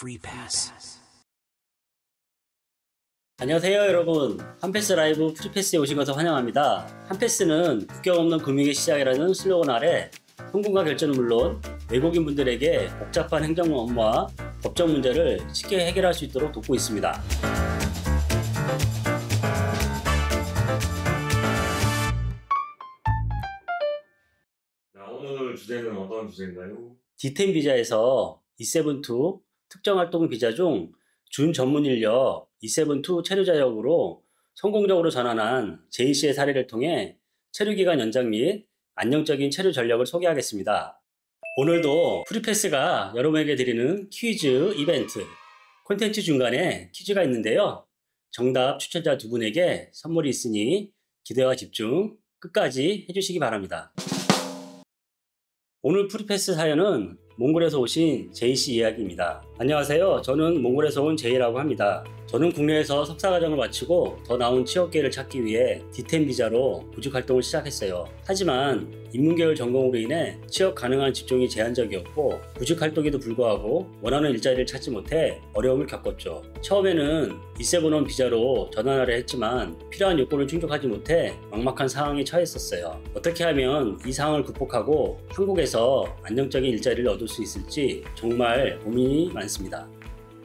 프리패스. 안녕하세요 여러분, 한패스 라이브 프리패스에 오신 것을 환영합니다. 한패스는 국경 없는 금융의 시작이라는 슬로건 아래 송금과 결제는 물론 외국인 분들에게 복잡한 행정 업무와 법적 문제를 쉽게 해결할 수 있도록 돕고 있습니다. 오늘 주제는 어떤 주제인가요? D10 비자에서 E7-2 특정활동 비자 중 준 전문 인력 E7-2 체류 자격으로 성공적으로 전환한 J씨의 사례를 통해 체류기간 연장 및 안정적인 체류 전력을 소개하겠습니다. 오늘도 프리패스가 여러분에게 드리는 퀴즈 이벤트, 콘텐츠 중간에 퀴즈가 있는데요. 정답 추천자 두 분에게 선물이 있으니 기대와 집중 끝까지 해주시기 바랍니다. 오늘 프리패스 사연은 몽골에서 오신 제이씨 이야기입니다. 안녕하세요. 저는 몽골에서 온 제이라고 합니다. 저는 국내에서 석사과정을 마치고 더 나은 취업기회를 찾기 위해 D10 비자로 구직 활동을 시작했어요. 하지만 인문계열 전공으로 인해 취업 가능한 직종이 제한적이었고 구직 활동에도 불구하고 원하는 일자리를 찾지 못해 어려움을 겪었죠. 처음에는 E7-1 비자로 전환하려 했지만 필요한 요건을 충족하지 못해 막막한 상황에 처했었어요. 어떻게 하면 이 상황을 극복하고 한국에서 안정적인 일자리를 얻을 수 있을지 정말 고민이 많습니다.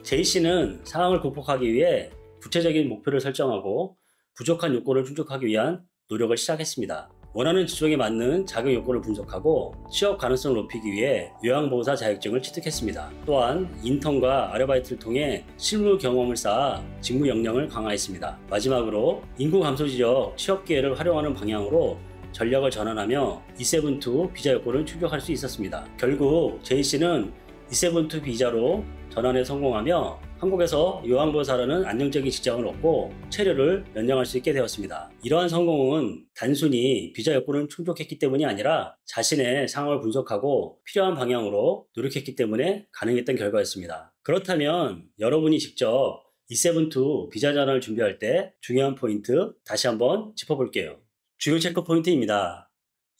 제이씨는 상황을 극복하기 위해 구체적인 목표를 설정하고 부족한 요건을 충족하기 위한 노력을 시작했습니다. 원하는 직종에 맞는 자격 요건을 분석하고 취업 가능성을 높이기 위해 요양보호사 자격증을 취득했습니다. 또한 인턴과 아르바이트를 통해 실무 경험을 쌓아 직무 역량을 강화했습니다. 마지막으로 인구 감소 지역 취업 기회를 활용하는 방향으로 전략을 전환하며 E7-2 비자 요건을 충족할 수 있었습니다. 결국 제이씨는 E7-2 비자로 전환에 성공하며 한국에서 요양보호사라는 안정적인 직장을 얻고 체류를 연장할 수 있게 되었습니다. 이러한 성공은 단순히 비자 요건을 충족했기 때문이 아니라 자신의 상황을 분석하고 필요한 방향으로 노력했기 때문에 가능했던 결과였습니다. 그렇다면 여러분이 직접 E7-2 비자 전환을 준비할 때 중요한 포인트 다시 한번 짚어볼게요. 주요 체크 포인트입니다.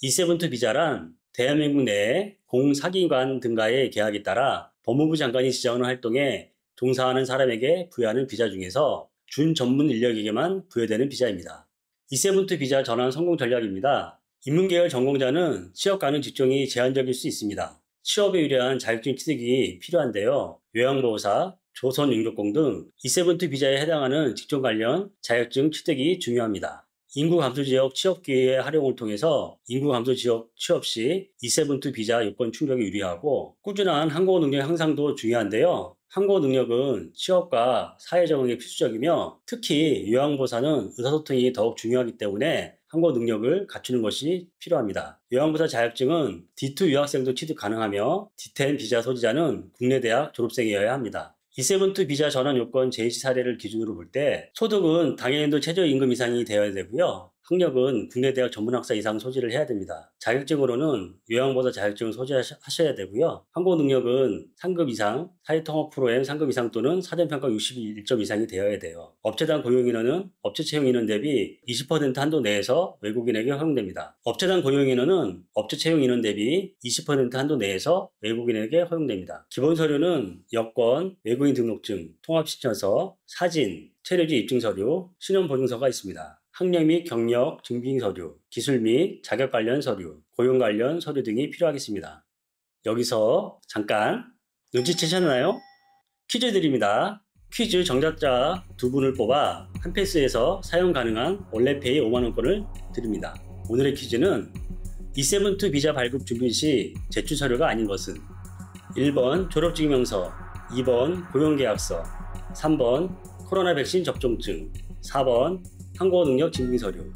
E7-2 비자란 대한민국 내에 공사기관 등과의 계약에 따라 법무부 장관이 지정하는 활동에 종사하는 사람에게 부여하는 비자 중에서 준 전문 인력에게만 부여되는 비자입니다. E7-2 비자 전환 성공 전략입니다. 인문계열 전공자는 취업 가능 직종이 제한적일 수 있습니다. 취업에 유리한 자격증 취득이 필요한데요. 요양보호사, 조선용접공 등 E7-2 비자에 해당하는 직종 관련 자격증 취득이 중요합니다. 인구 감소 지역 취업 기회 활용을 통해서 인구 감소 지역 취업 시 E7-2 비자 요건 충족에 유리하고 꾸준한 한국어 능력 향상도 중요한데요. 한국어 능력은 취업과 사회 적응에 필수적이며 특히 요양보호사는 의사소통이 더욱 중요하기 때문에 한국어 능력을 갖추는 것이 필요합니다. 요양보호사 자격증은 D2 유학생도 취득 가능하며 D10 비자 소지자는 국내 대학 졸업생이어야 합니다. E7-2 비자 전환 요건 제이씨 사례를 기준으로 볼 때 소득은 당해년도 최저임금 이상이 되어야 되고요. 학력은 국내 대학 전문학사 이상 소지를 해야 됩니다. 자격증으로는 요양보호사 자격증을 소지하셔야 되고요. 한국어 능력은 3급 이상, 사회통합 프로그램 3급 이상 또는 사전평가 61점 이상이 되어야 돼요. 업체당 고용인원은 업체 채용 인원 대비 20% 한도 내에서 외국인에게 허용됩니다. 업체당 고용 인원은 업체 채용 인원 대비 20% 한도 내에서 외국인에게 허용됩니다. 기본 서류는 여권, 외국인 등록증, 통합신청서, 사진, 체류지 입증서류, 신원보증서가 있습니다. 학력 및 경력 증빙 서류, 기술 및 자격 관련 서류, 고용 관련 서류 등이 필요하겠습니다. 여기서 잠깐 눈치채셨나요? 퀴즈 드립니다. 퀴즈 정답자 두 분을 뽑아 한패스에서 사용 가능한 원래페이 5만원권을 드립니다. 오늘의 퀴즈는 E7-2 비자 발급 준비 시 제출 서류가 아닌 것은 1번 졸업증명서, 2번 고용계약서, 3번 코로나 백신 접종증, 4번 한국어 능력 증빙 서류.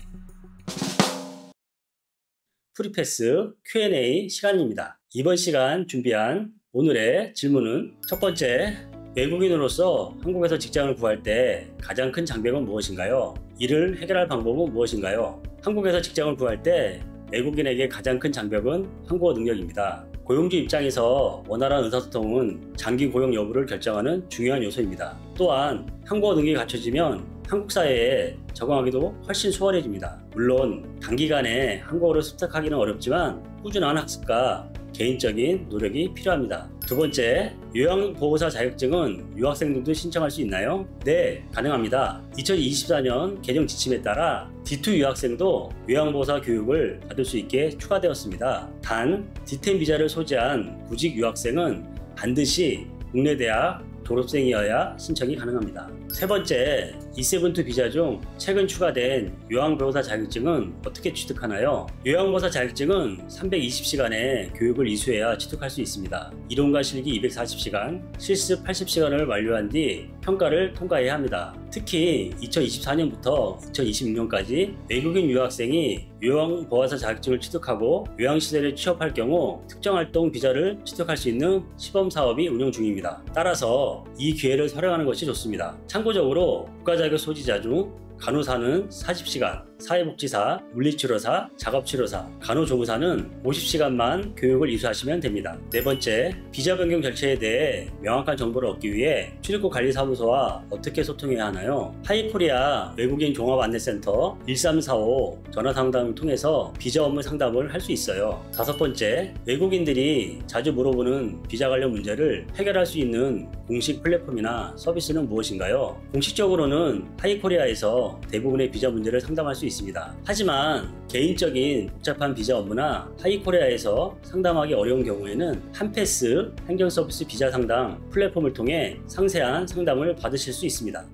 프리패스 Q&A 시간입니다. 이번 시간 준비한 오늘의 질문은 첫 번째, 외국인으로서 한국에서 직장을 구할 때 가장 큰 장벽은 무엇인가요? 이를 해결할 방법은 무엇인가요? 한국에서 직장을 구할 때 외국인에게 가장 큰 장벽은 한국어 능력입니다. 고용주 입장에서 원활한 의사소통은 장기 고용 여부를 결정하는 중요한 요소입니다. 또한 한국어 능력이 갖춰지면 한국 사회에 적응하기도 훨씬 수월해집니다. 물론 단기간에 한국어를 습득하기는 어렵지만 꾸준한 학습과 개인적인 노력이 필요합니다. 두 번째, 요양보호사 자격증은 유학생들도 신청할 수 있나요? 네, 가능합니다. 2024년 개정 지침에 따라 D2 유학생도 요양보호사 교육을 받을 수 있게 추가되었습니다. 단, D10 비자를 소지한 구직 유학생은 반드시 국내 대학 졸업생이어야 신청이 가능합니다. 세 번째, E7-2 비자 중 최근 추가된 요양보호사 자격증은 어떻게 취득하나요? 요양보호사 자격증은 320시간의 교육을 이수해야 취득할 수 있습니다. 이론과 실기 240시간, 실습 80시간을 완료한 뒤 평가를 통과해야 합니다. 특히 2024년부터 2026년까지 외국인 유학생이 요양보호사 자격증을 취득하고 요양시설에 취업할 경우 특정활동 비자를 취득할 수 있는 시범사업이 운영 중입니다. 따라서 이 기회를 활용하는 것이 좋습니다. 참고적으로 국가자격 소지자 중 간호사는 40시간, 사회복지사, 물리치료사, 작업치료사, 간호조무사는 50시간만 교육을 이수하시면 됩니다. 네 번째, 비자 변경 절차에 대해 명확한 정보를 얻기 위해 출입국 관리사무소와 어떻게 소통해야 하나요? 하이코리아 외국인 종합안내센터 1345 전화상담을 통해서 비자 업무 상담을 할 수 있어요. 다섯 번째, 외국인들이 자주 물어보는 비자 관련 문제를 해결할 수 있는 공식 플랫폼이나 서비스는 무엇인가요? 공식적으로는 하이코리아에서 대부분의 비자 문제를 상담할 수 있습니다. 하지만 개인적인 복잡한 비자 업무나 하이코리아에서 상담하기 어려운 경우에는 한패스 행정서비스 비자 상담 플랫폼을 통해 상세한 상담을 받으실 수 있습니다.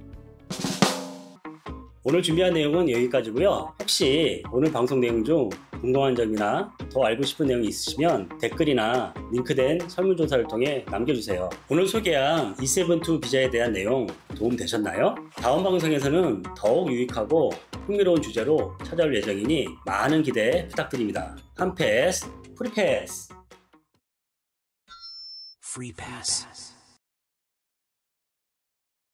오늘 준비한 내용은 여기까지고요. 혹시 오늘 방송 내용 중 궁금한 점이나 더 알고 싶은 내용이 있으시면 댓글이나 링크된 설문조사를 통해 남겨주세요. 오늘 소개한 E7-2 비자에 대한 내용 도움 되셨나요? 다음 방송에서는 더욱 유익하고 흥미로운 주제로 찾아올 예정이니 많은 기대 부탁드립니다. 한패스, 프리패스! Free pass.